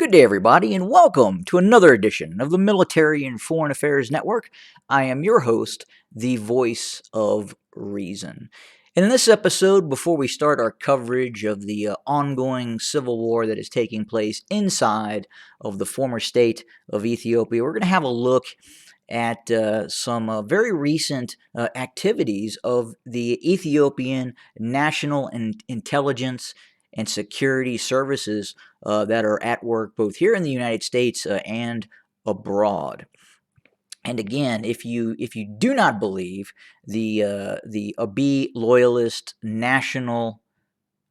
Good day, everybody, and welcome to another edition of the Military and Foreign Affairs Network. I am your host, the voice of reason. And in this episode, before we start our coverage of the ongoing civil war that is taking place inside of the former state of Ethiopia, we're going to have a look at some very recent activities of the Ethiopian National Intelligence and Security Services that are at work both here in the United States and abroad. And again, if you do not believe the Abiy loyalist National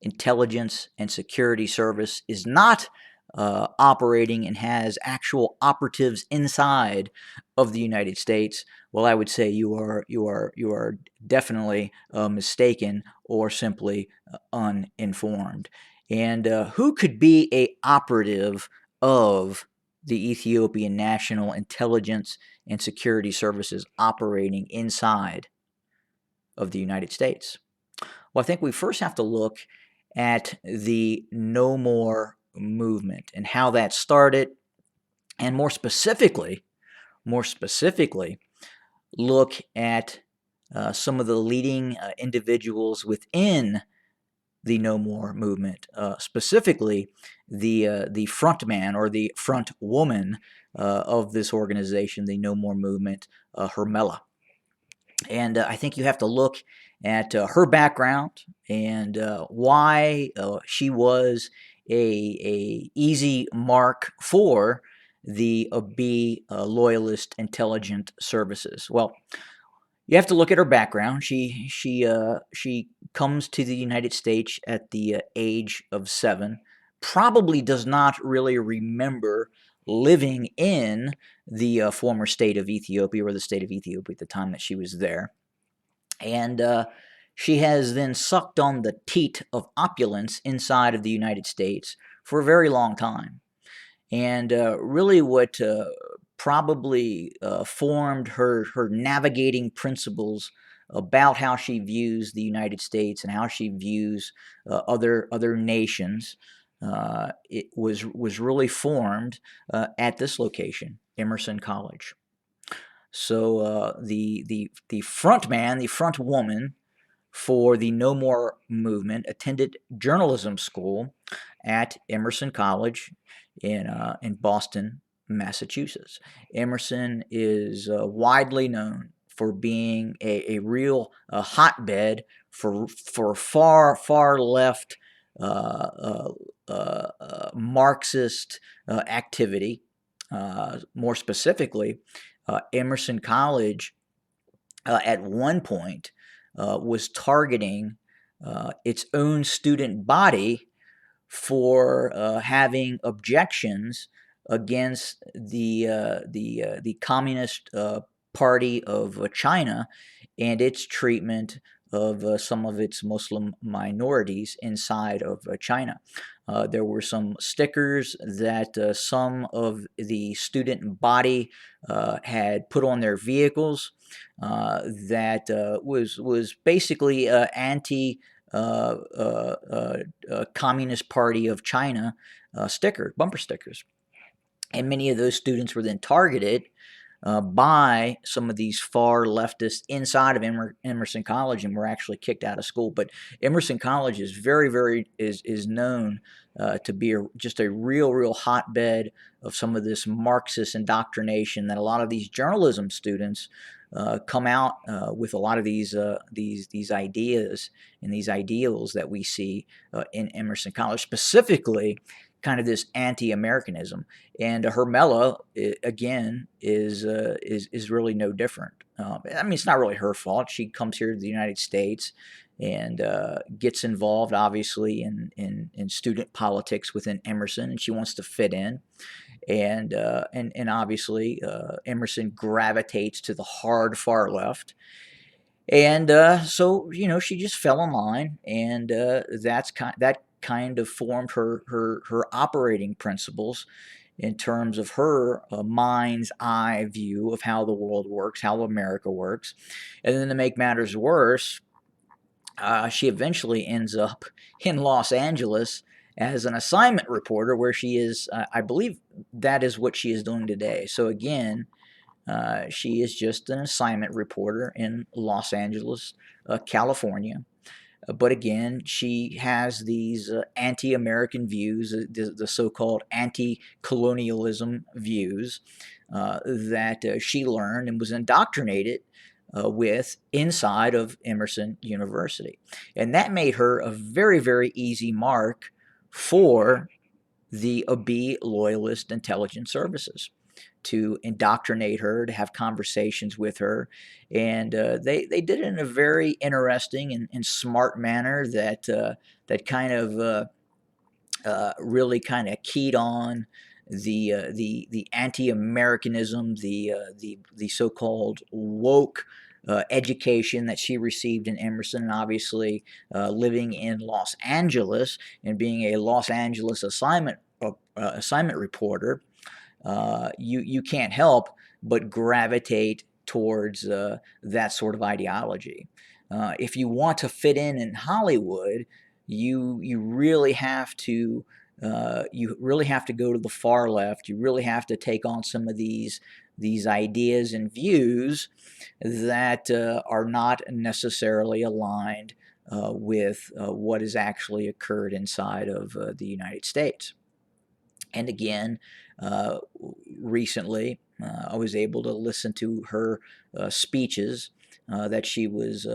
Intelligence and Security Service is not operating and has actual operatives inside of the United States, well, I would say you are definitely mistaken or simply uninformed. And who could be a operative of the Ethiopian National Intelligence and Security Services operating inside of the United States? Well, I think we first have to look at the No More movement and how that started, and more specifically, look at some of the leading individuals within the No More movement, specifically the front man or the front woman of this organization, the No More movement, Hermela. And I think you have to look at her background and why she was a easy mark for the Abiy loyalist intelligent services. Well, you have to look at her background. She comes to the United States at the age of 7. Probably does not really remember living in the former state of Ethiopia, or the state of Ethiopia at the time that she was there. And she has then sucked on the teat of opulence inside of the United States for a very long time. And really, what probably formed her navigating principles about how she views the United States and how she views other nations, it was really formed at this location, Emerson College. So the front man, the front woman for the No More movement attended journalism school at Emerson College in Boston, Massachusetts. Emerson is widely known for being a real hotbed for far left Marxist activity. More specifically, Emerson College at one point was targeting its own student body for having objections against the Communist Party of China and its treatment of some of its Muslim minorities inside of China. There were some stickers that some of the student body had put on their vehicles that was basically anti Communist Party of China bumper stickers. And many of those students were then targeted by some of these far leftists inside of Emerson College, and were actually kicked out of school. But Emerson College is is known to be just a real hotbed of some of this Marxist indoctrination that a lot of these journalism students come out with a lot of these ideas and these ideals that we see in Emerson College, specifically kind of this anti-Americanism. And Hermela, again, is really no different. I mean, it's not really her fault. She comes here to the United States and gets involved, obviously, in student politics within Emerson, and she wants to fit in. And obviously, Emerson gravitates to the hard far left. And so, she just fell in line, and that kind of formed her operating principles in terms of her mind's eye view of how the world works, how America works. And then, to make matters worse, she eventually ends up in Los Angeles as an assignment reporter, where she is, I believe that is what she is doing today. So again, she is just an assignment reporter in Los Angeles, California. But again, she has these anti-American views, the so-called anti-colonialism views that she learned and was indoctrinated with inside of Emerson University. And that made her a very, very easy mark for the AB loyalist intelligence services to indoctrinate her, to have conversations with her. And they did it in a very interesting and smart manner that kind of really kind of keyed on the anti-Americanism, the so-called woke education that she received in Emerson, and obviously living in Los Angeles and being a Los Angeles assignment reporter. You can't help but gravitate towards that sort of ideology. If you want to fit in Hollywood, you really have to go to the far left. You really have to take on some of these ideas and views that are not necessarily aligned with what has actually occurred inside of the United States. And again, uh, recently, I was able to listen to her speeches that she was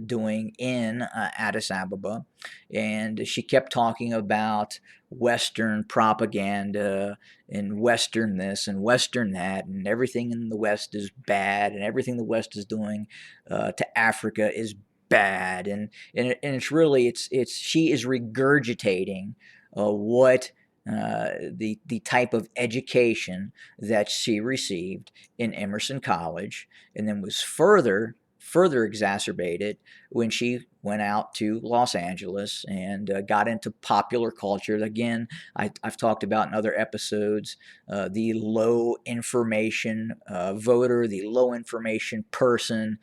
doing in Addis Ababa, and she kept talking about Western propaganda and Western this and Western that, and everything in the West is bad, and everything the West is doing to Africa is bad, and it's really it's she is regurgitating what the type of education that she received in Emerson College, and then was further exacerbated when she went out to Los Angeles and got into popular culture. Again, I've talked about in other episodes the low information voter, the low information person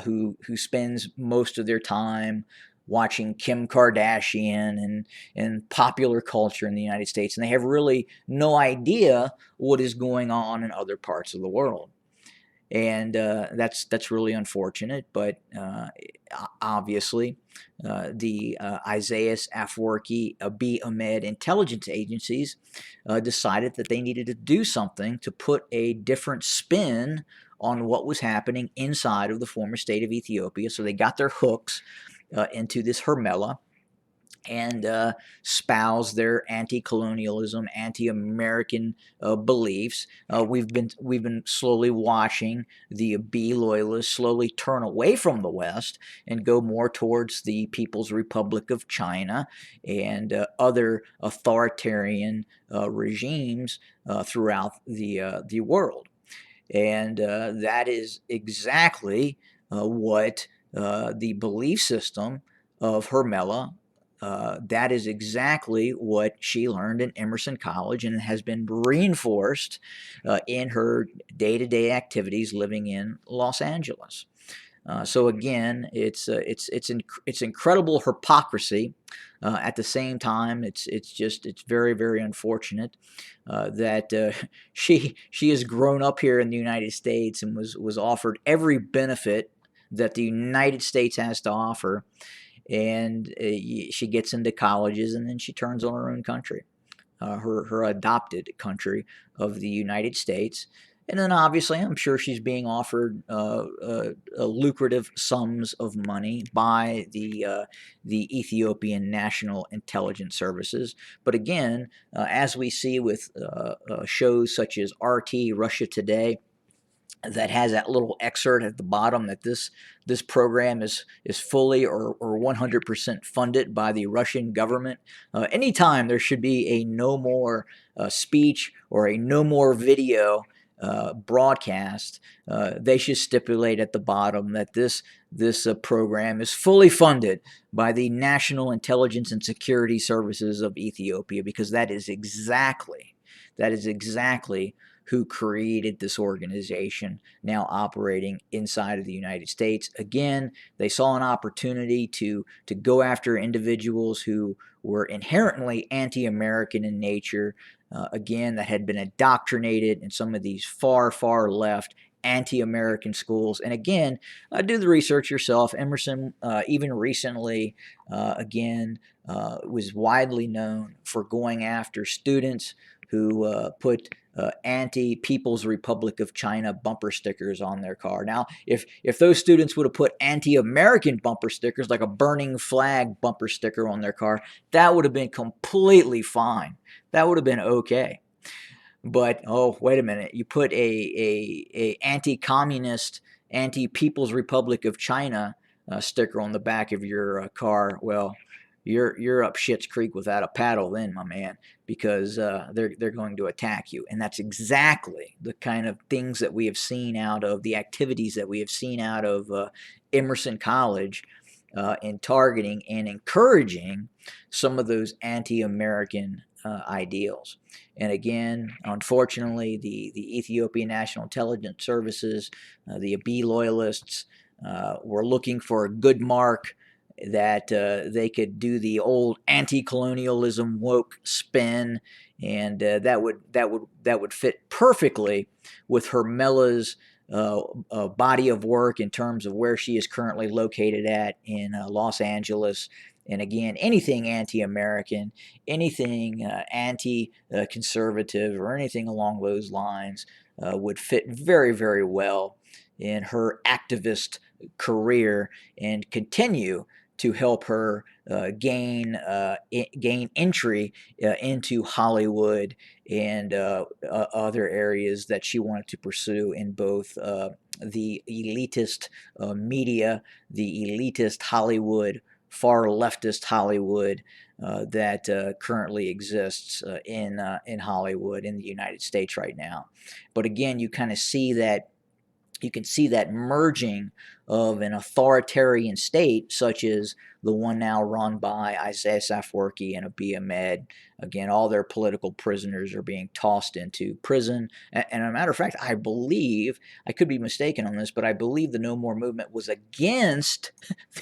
who spends most of their time watching Kim Kardashian and popular culture in the United States, and they have really no idea what is going on in other parts of the world. And that's really unfortunate. But obviously, the Isaias Afwerki, Abiy Ahmed intelligence agencies decided that they needed to do something to put a different spin on what was happening inside of the former state of Ethiopia. So they got their hooks into this Hermela and spouse their anti-colonialism, anti-American beliefs. We've been slowly watching the B loyalists slowly turn away from the West and go more towards the People's Republic of China and other authoritarian regimes throughout the world. And that is exactly what the belief system of Hermela, that is exactly what she learned in Emerson College, and has been reinforced in her day-to-day activities living in Los Angeles. So again, it's incredible hypocrisy. At the same time, it's very, very unfortunate that she has grown up here in the United States and was offered every benefit that the United States has to offer, and she gets into colleges, and then she turns on her own country, her adopted country of the United States. And then obviously, I'm sure she's being offered lucrative sums of money by the Ethiopian National Intelligence Services. But again, as we see with shows such as RT, Russia Today, that has that little excerpt at the bottom that this program is fully or 100% funded by the Russian government. Anytime there should be a no more speech or a no more video broadcast, they should stipulate at the bottom that this program is fully funded by the National Intelligence and Security Services of Ethiopia, because that is exactly who created this organization now operating inside of the United States. Again, they saw an opportunity to go after individuals who were inherently anti-American in nature, again, that had been indoctrinated in some of these far, far left anti-American schools. And again, do the research yourself. Emerson, even recently, again, was widely known for going after students who put anti-People's Republic of China bumper stickers on their car. Now, if those students would have put anti-American bumper stickers, like a burning flag bumper sticker on their car, that would have been completely fine. That would have been okay. But oh, wait a minute, you put a anti-communist, anti-People's Republic of China sticker on the back of your car. Well, you're up Shit's Creek without a paddle, then, my man, because they're going to attack you, and that's exactly the kind of things that we have seen out of the activities that we have seen out of Emerson College in targeting and encouraging some of those anti-American ideals. And again, unfortunately, the Ethiopian National Intelligence Services, the Abiy loyalists, were looking for a good mark that they could do the old anti-colonialism woke spin, and that would fit perfectly with Hermela's body of work in terms of where she is currently located at in Los Angeles. And again, anything anti-American, anything anti-conservative, or anything along those lines would fit very, very well in her activist career and continue to help her gain entry into Hollywood and other areas that she wanted to pursue in both the elitist media, the elitist Hollywood, far leftist Hollywood that currently exists in Hollywood in the United States right now. But again, you kind of see that. You can see that merging of an authoritarian state, such as the one now run by Isaias Afwerki and Abiy Ahmed. Again, all their political prisoners are being tossed into prison. And as a matter of fact, I believe, I could be mistaken on this, but I believe the No More movement was against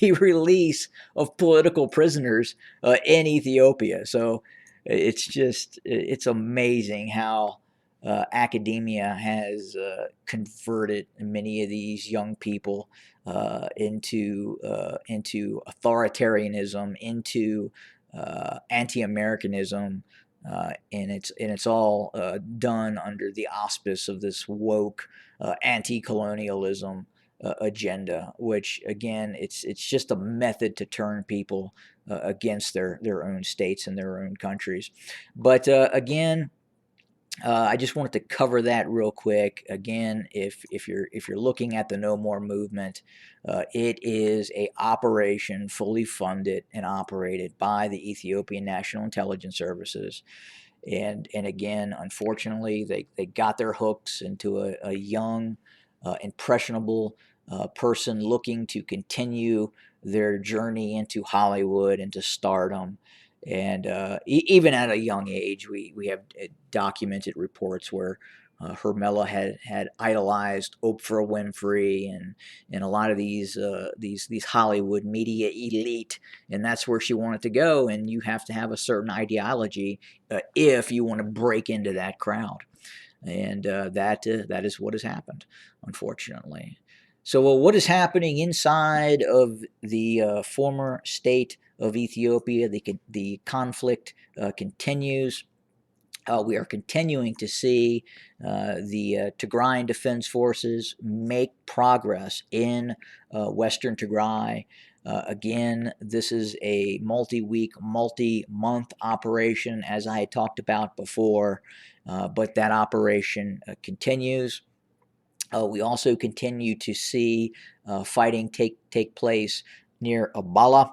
the release of political prisoners in Ethiopia. So it's amazing how academia has converted many of these young people into authoritarianism, into anti-Americanism, and it's all done under the auspice of this woke anti-colonialism agenda, which again, it's just a method to turn people against their own states and their own countries. But again, I just wanted to cover that real quick. Again, if you're looking at the No More movement, it is a operation fully funded and operated by the Ethiopian National Intelligence Services. And again, unfortunately, they got their hooks into a young, impressionable person looking to continue their journey into Hollywood, into stardom. And even at a young age, we have documented reports where Hermela had idolized Oprah Winfrey and a lot of these Hollywood media elite, and that's where she wanted to go. And you have to have a certain ideology if you want to break into that crowd, and that is what has happened, unfortunately. So, what is happening inside of the former state of Ethiopia? The conflict continues. We are continuing to see the Tigrayan Defense Forces make progress in Western Tigray. Again, this is a multi-week, multi-month operation, as I had talked about before, but that operation continues. We also continue to see fighting take place near Abala.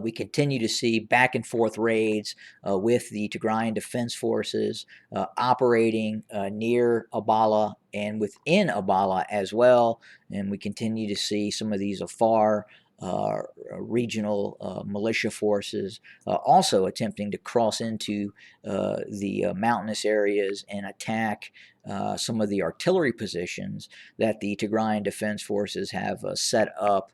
We continue to see back and forth raids with the Tigrayan Defense Forces operating near Abala and within Abala as well. And we continue to see some of these Afar regional militia forces also attempting to cross into the mountainous areas and attack some of the artillery positions that the Tigrayan Defense Forces have set up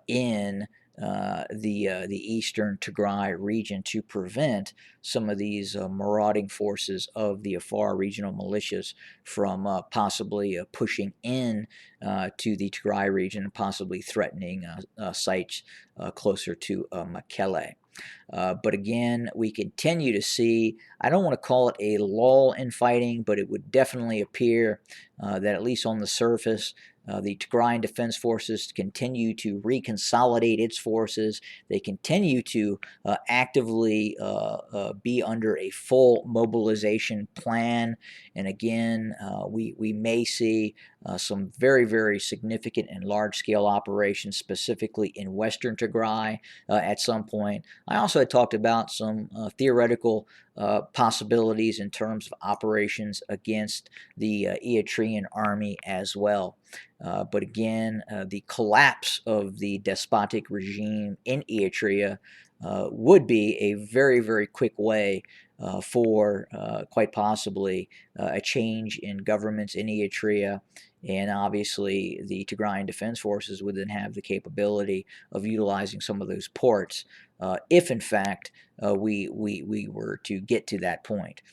in the eastern Tigray region to prevent some of these marauding forces of the Afar regional militias from possibly pushing in to the Tigray region and possibly threatening sites closer to Mekelle. But again, we continue to see, I don't want to call it a lull in fighting, but it would definitely appear that at least on the surface, the Tigrayan Defense Forces continue to reconsolidate its forces. They continue to actively be under a full mobilization plan. And again, we may see some very, very significant and large-scale operations, specifically in Western Tigray at some point. I also had talked about some theoretical possibilities in terms of operations against the Eritrean army as well. But again, the collapse of the despotic regime in Eritrea would be a very, very quick way for quite possibly a change in governments in Eritrea. And obviously, the Tigrayan Defense Forces would then have the capability of utilizing some of those ports if, in fact, we were to get to that point.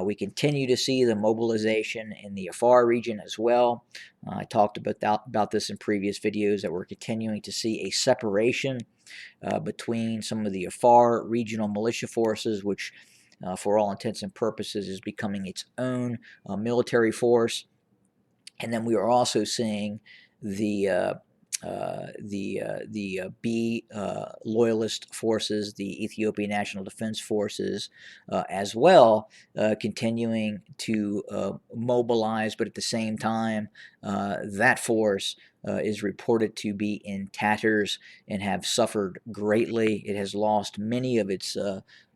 We continue to see the mobilization in the Afar region as well. I talked about this in previous videos, that we're continuing to see a separation between some of the Afar regional militia forces, which for all intents and purposes is becoming its own military force. And then we are also seeing the B loyalist forces, the Ethiopian National Defense Forces, as well, continuing to mobilize, but at the same time, that force is reported to be in tatters and have suffered greatly. It has lost many of its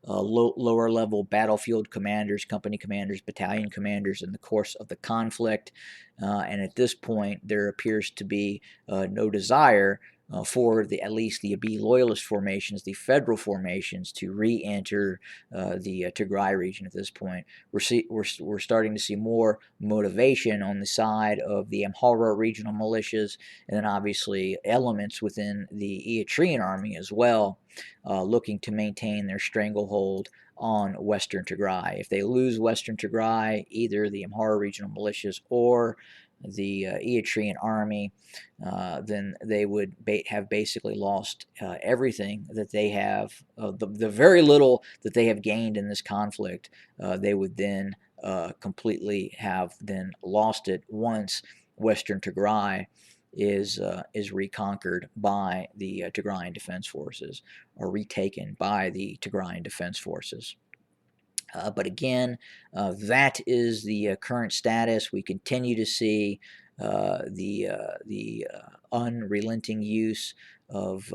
lower level battlefield commanders, company commanders, battalion commanders in the course of the conflict. And at this point, there appears to be no desire for at least the B loyalist formations, the federal formations, to re-enter the Tigray region at this point. We're starting to see more motivation on the side of the Amhara regional militias, and then obviously elements within the Eritrean army as well, looking to maintain their stranglehold on Western Tigray. If they lose Western Tigray, either the Amhara regional militias or the Eritrean army, then they would have basically lost everything that they have, the very little that they have gained in this conflict. They would then completely have then lost it once Western Tigray is reconquered by the Tigrayan Defense Forces, or retaken by the Tigrayan Defense Forces. But again, that is the current status. We continue to see the unrelenting use of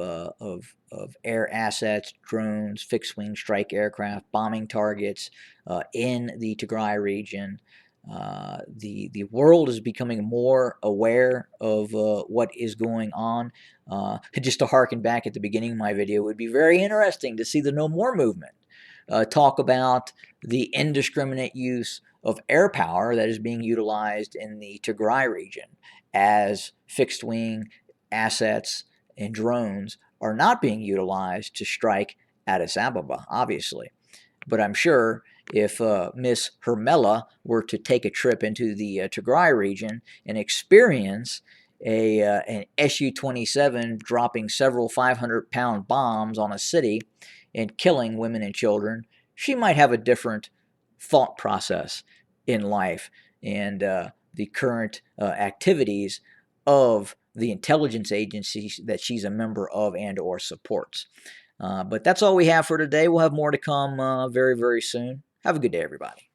air assets, drones, fixed-wing strike aircraft, bombing targets in the Tigray region. The world is becoming more aware of what is going on. Just to harken back at the beginning of my video, it would be very interesting to see the No More movement talk about the indiscriminate use of air power that is being utilized in the Tigray region, as fixed-wing assets and drones are not being utilized to strike Addis Ababa, obviously. But I'm sure if Miss Hermela were to take a trip into the Tigray region and experience an Su-27 dropping several 500-pound bombs on a city and killing women and children, she might have a different thought process in life and the current activities of the intelligence agencies that she's a member of and or supports. But that's all we have for today. We'll have more to come very, very soon. Have a good day, everybody.